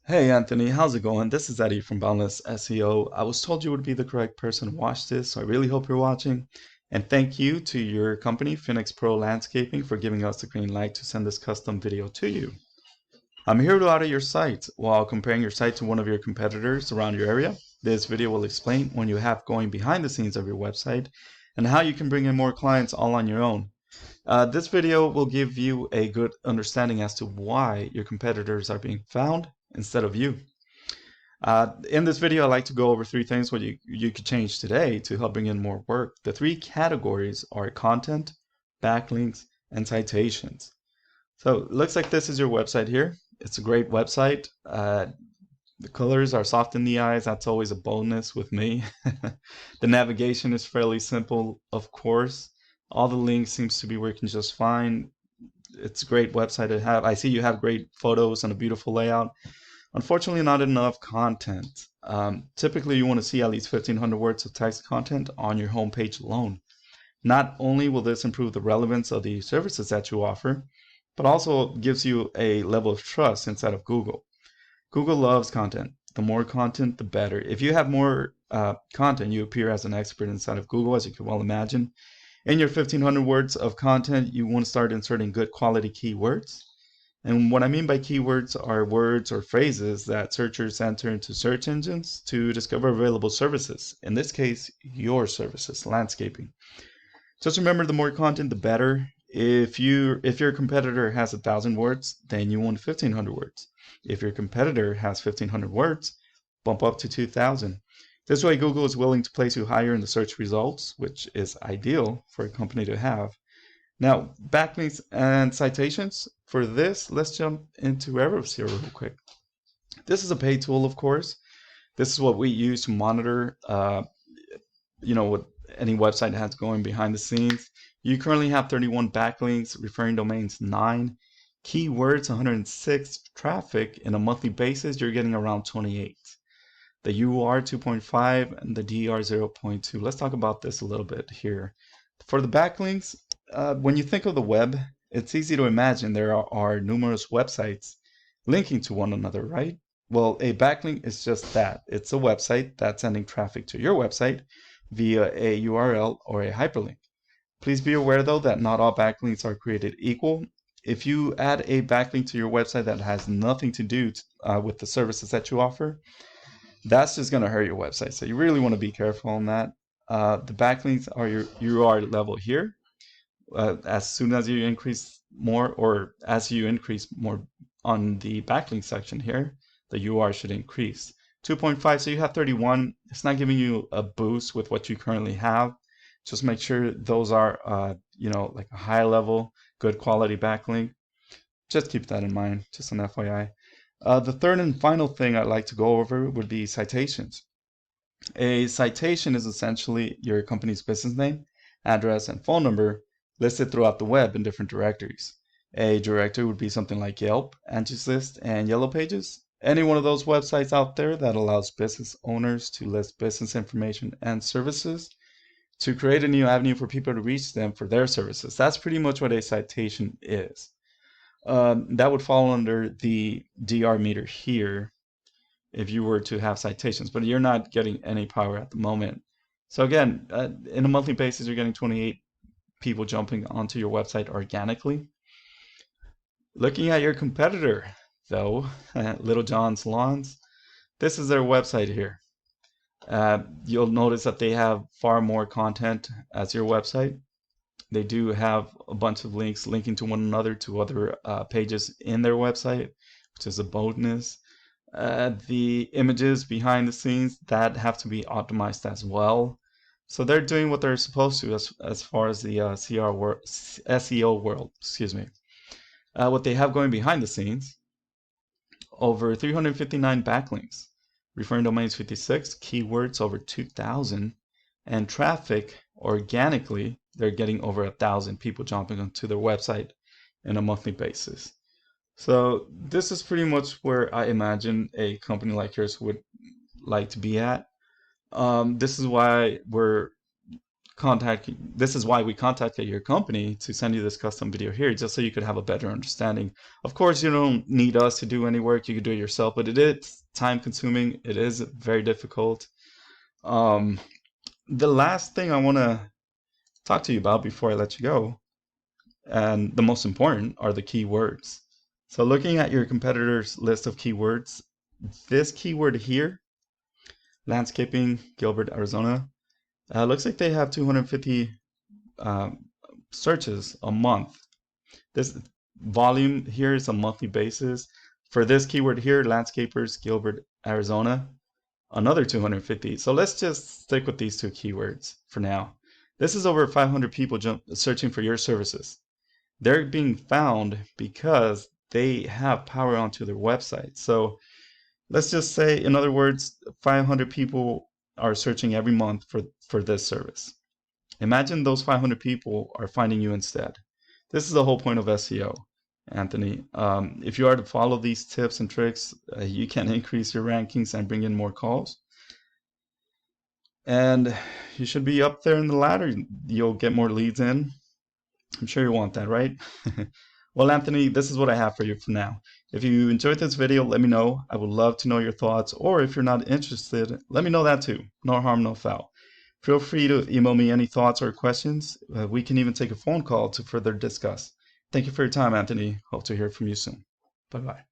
Hey Anthony, how's it going? This is Eddie from Boundless SEO. I was told you would be the correct person to watch this, so I really hope you're watching. And thank you to your company, Phoenix Pro Landscaping, for giving us the green light to send this custom video to you. I'm here to audit your site while comparing your site to one of your competitors around your area. This video will explain what you have going behind the scenes of your website and how you can bring in more clients all on your own. This video will give you a good understanding as to why your competitors are being found instead of you. In this video, I'd like to go over three things what you could change today to help bring in more work. The three categories are content, backlinks, and citations. So it looks like this is your website here. It's a great website. The colors are soft in the eyes. That's always a bonus with me. The navigation is fairly simple, of course. All the links seems to be working just fine. It's a great website to have. I see you have great photos and a beautiful layout. Unfortunately, not enough content. Typically, you want to see at least 1,500 words of text content on your homepage alone. Not only will this improve the relevance of the services that you offer, but also gives you a level of trust inside of Google. Google loves content. The more content, the better. If you have more content, you appear as an expert inside of Google, as you can well imagine. In your 1,500 words of content, you want to start inserting good quality keywords. And what I mean by keywords are words or phrases that searchers enter into search engines to discover available services. In this case, your services, landscaping. Just remember, the more content, the better. If your competitor has 1,000 words, then you want 1,500 words. If your competitor has 1,500 words, bump up to 2,000. This way, Google is willing to place you higher in the search results, which is ideal for a company to have. Now, backlinks and citations. For this, let's jump into Ahrefs here real quick. This is a paid tool, of course. This is what we use to monitor, what any website has going behind the scenes. You currently have 31 backlinks, referring domains 9, keywords 106, traffic in a monthly basis, you're getting around 28. The UR 2.5 and the DR 0.2. Let's talk about this a little bit here. For the backlinks, when you think of the web, it's easy to imagine there are numerous websites linking to one another, right? Well, a backlink is just that. It's a website that's sending traffic to your website via a URL or a hyperlink. Please be aware, though, that not all backlinks are created equal. If you add a backlink to your website that has nothing to do with the services that you offer, that's just going to hurt your website. So you really want to be careful on that. The backlinks are your UR level here. As soon as you increase more, or as you increase more on the backlink section here, the UR should increase. 2.5, so you have 31. It's not giving you a boost with what you currently have. Just make sure those are, like a high level, good quality backlink. Just keep that in mind, just an FYI. The third and final thing I'd like to go over would be citations. A citation is essentially your company's business name, address, and phone number listed throughout the web in different directories. A directory would be something like Yelp, Angie's List, and Yellow Pages. Any one of those websites out there that allows business owners to list business information and services to create a new avenue for people to reach them for their services. That's pretty much what a citation is. That would fall under the DR meter here if you were to have citations, but you're not getting any power at the moment. So again, in a monthly basis, you're getting 28 people jumping onto your website organically. Looking at your competitor, though, Little John's Lawns, this is their website here. You'll notice that they have far more content as your website. They do have a bunch of links linking to one another to other pages in their website, which is a bonus. The images behind the scenes that have to be optimized as well. So they're doing what they're supposed to as far as the SEO world, excuse me. What they have going behind the scenes, over 359 backlinks, referring domains 56, keywords over 2,000, and traffic organically, they're getting over 1,000 people jumping onto their website on a monthly basis. So this is pretty much where I imagine a company like yours would like to be at. This is why we're this is why we contacted your company to send you this custom video here, just so you could have a better understanding. Of course, you don't need us to do any work. You can do it yourself, but it is time consuming. It is very difficult. Um, the last thing I want to talk to you about before I let you go, and the most important, are the keywords. So looking at your competitors' list of keywords, this keyword here, landscaping, Gilbert, Arizona, looks like they have 250 searches a month. This volume here is a monthly basis. For this keyword here, landscapers, Gilbert, Arizona, another 250. So let's just stick with these two keywords for now. This is over 500 people searching for your services. They're being found because they have power onto their website. So let's just say, in other words, 500 people are searching every month for this service. Imagine those 500 people are finding you instead. This is the whole point of SEO, Anthony. If you are to follow these tips and tricks, you can increase your rankings and bring in more calls. And you should be up there in the ladder. You'll get more leads in. I'm sure you want that, right? Well, Anthony, this is what I have for you for now. If you enjoyed this video, let me know. I would love to know your thoughts. Or if you're not interested, let me know that too. No harm, no foul. Feel free to email me any thoughts or questions. We can even take a phone call to further discuss. Thank you for your time, Anthony. Hope to hear from you soon. Bye-bye.